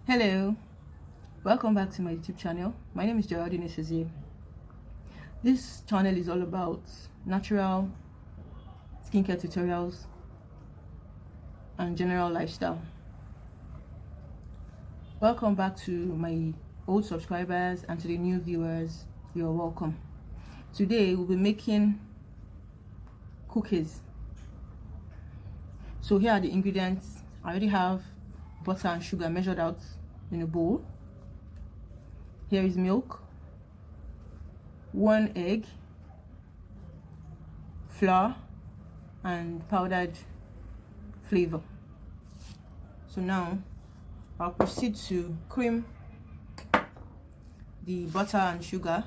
Hello, welcome back to my YouTube channel. My name is Geraldine Esezie. This channel is all about natural skincare tutorials and general lifestyle. Welcome back to my old subscribers and to the new viewers. You're welcome. Today we'll be making cookies. So here are the ingredients. I already have butter and sugar measured out in a bowl. Here is milk, 1 egg, flour, and powdered flavor. So now I'll proceed to cream the butter and sugar.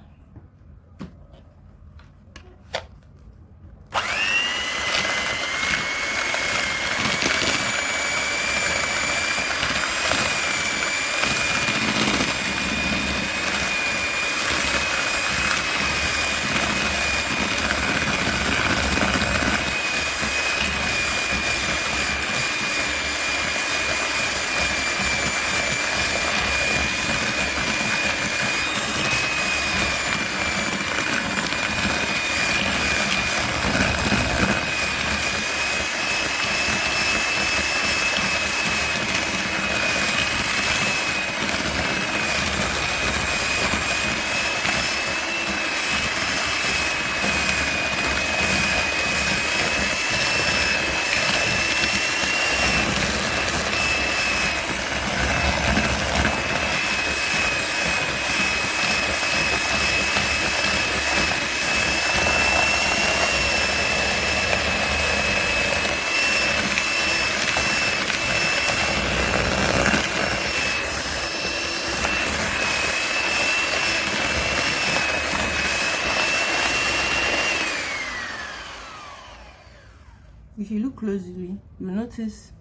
If you look closely, you'll notice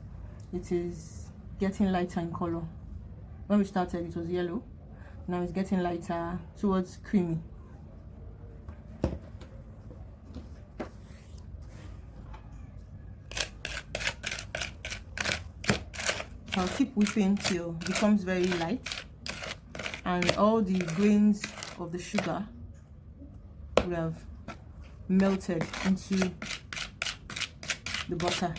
it is getting lighter in color. When we started, it was yellow. Now it's getting lighter towards creamy. So I'll keep whipping till it becomes very light and all the grains of the sugar will have melted into the butter.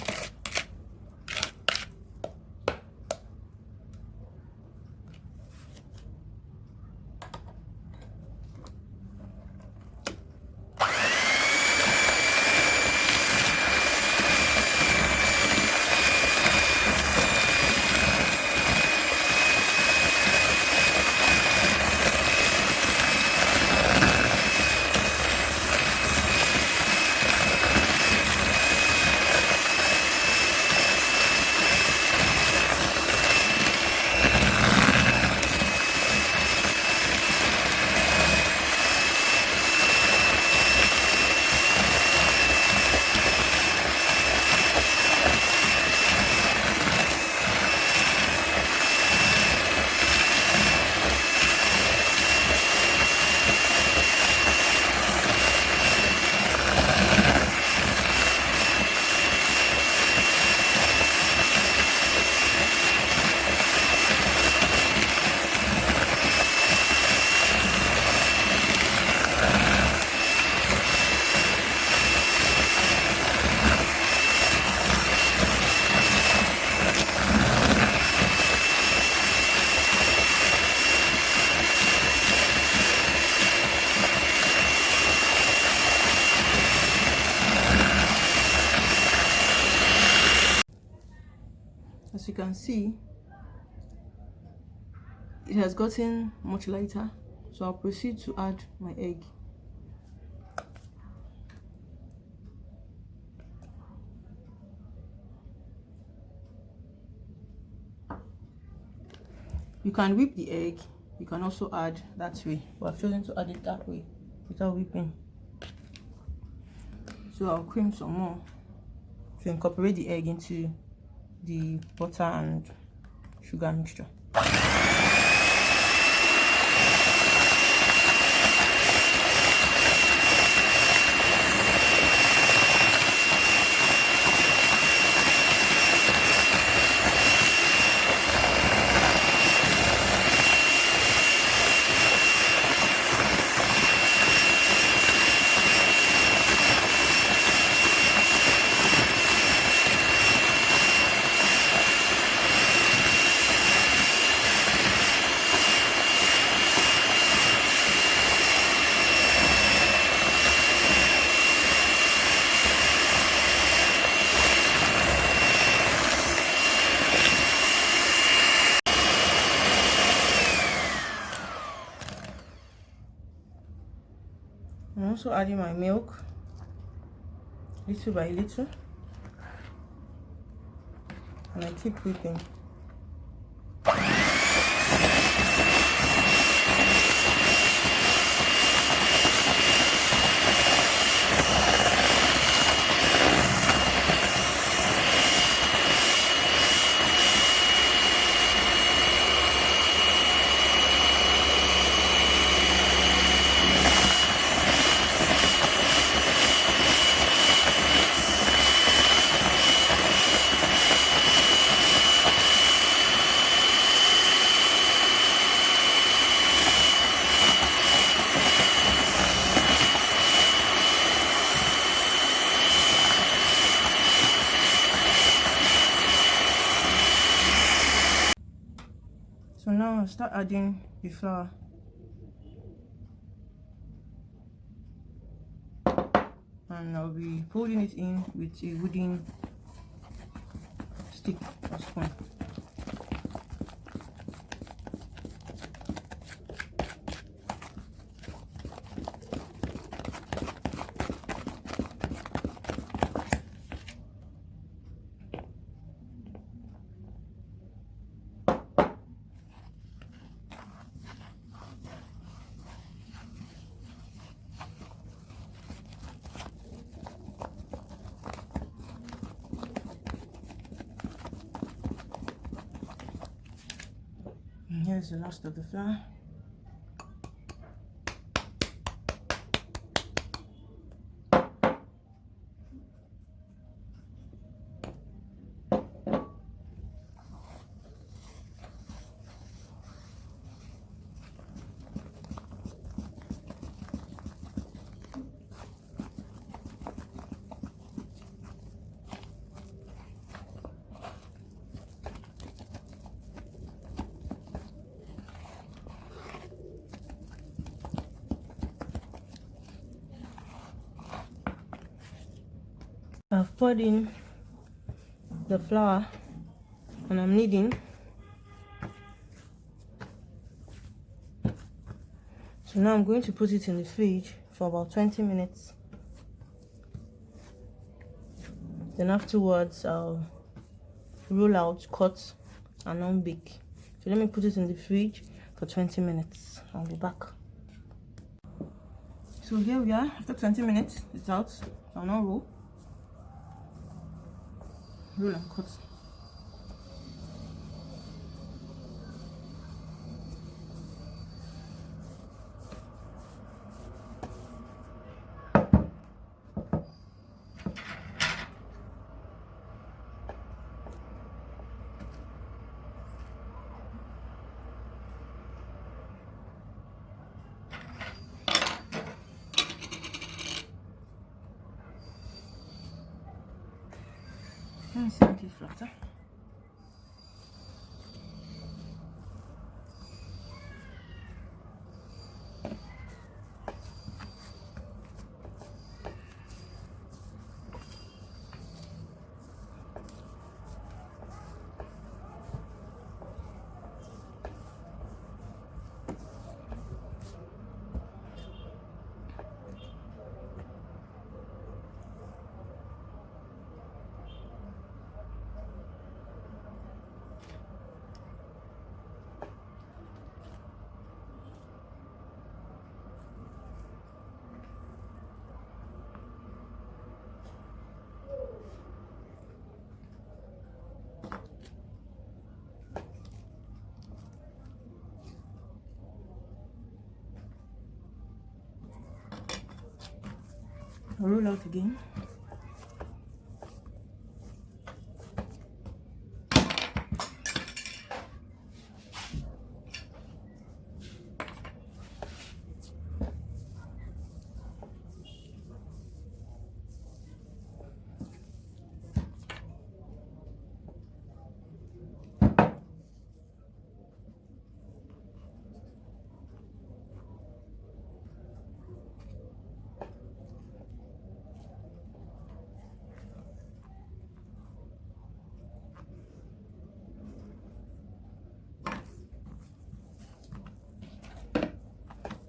As you can see, it has gotten much lighter, so I'll proceed to add my egg. You can whip the egg, you can also add that way, but I've chosen to add it that way without whipping. So I'll cream some more to incorporate the egg into the butter and sugar mixture. also adding my milk little by little, and I keep whipping. So now I'll start adding the flour. And I'll be folding it in with a wooden stick or spoon. And here's the last of the flour. I've poured in the flour and I'm kneading. So now I'm going to put it in the fridge for about 20 minutes. Then afterwards I'll roll out, cut and unbake. So let me put it in the fridge for 20 minutes. I'll be back. So here we are, after 20 minutes, it's out. I'll now roll and cut. Let me see if it's flatter. I'll roll out again.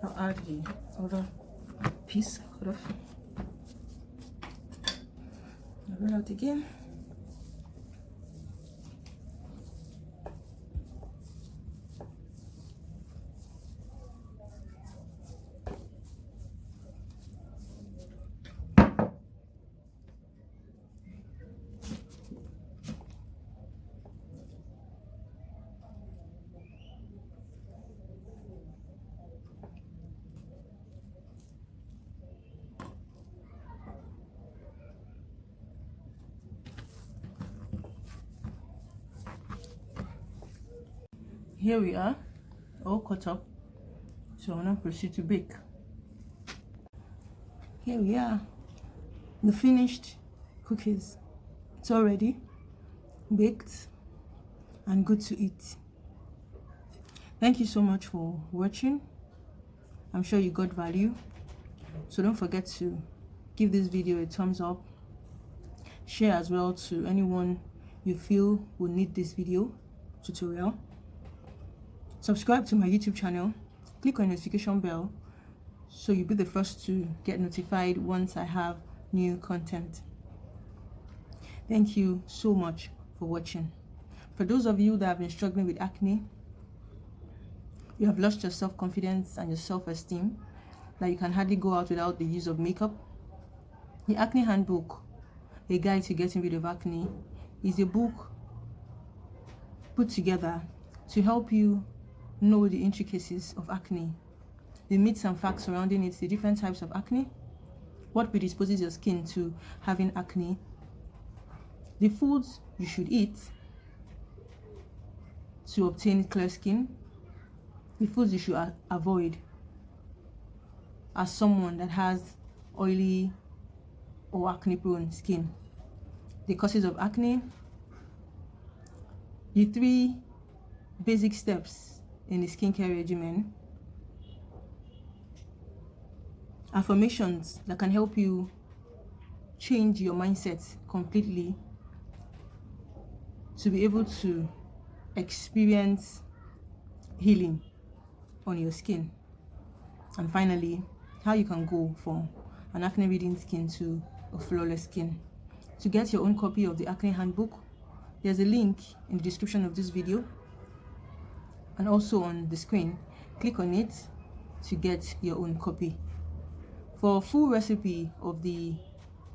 I'll add the other piece cut off. Roll out again. Here we are, all cut up. So I'm gonna proceed to bake. Here we are, the finished cookies. It's already baked and good to eat. Thank you so much for watching. I'm sure you got value. So don't forget to give this video a thumbs up. Share as well to anyone you feel will need this video tutorial. Subscribe to my YouTube channel. Click on the notification bell so you'll be the first to get notified once I have new content. Thank you so much for watching. For those of you that have been struggling with acne, you have lost your self-confidence and your self-esteem, that you can hardly go out without the use of makeup, the Acne Handbook, A Guide to Getting Rid of Acne, is a book put together to help you know the intricacies of acne, the myths and facts surrounding it, the different types of acne, what predisposes your skin to having acne, the foods you should eat to obtain clear skin, the foods you should avoid as someone that has oily or acne prone skin, the causes of acne, the 3 basic steps in the skincare regimen, affirmations that can help you change your mindset completely to be able to experience healing on your skin, and finally how you can go from an acne ridden skin to a flawless skin. To get your own copy of the Acne Handbook, there's a link in the description of this video and also on the screen. Click on it to get your own copy. For a full recipe of the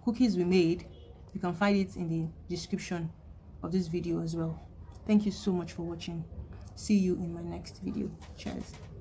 cookies we made, you can find it in the description of this video as well. Thank you so much for watching. See you in my next video. Cheers.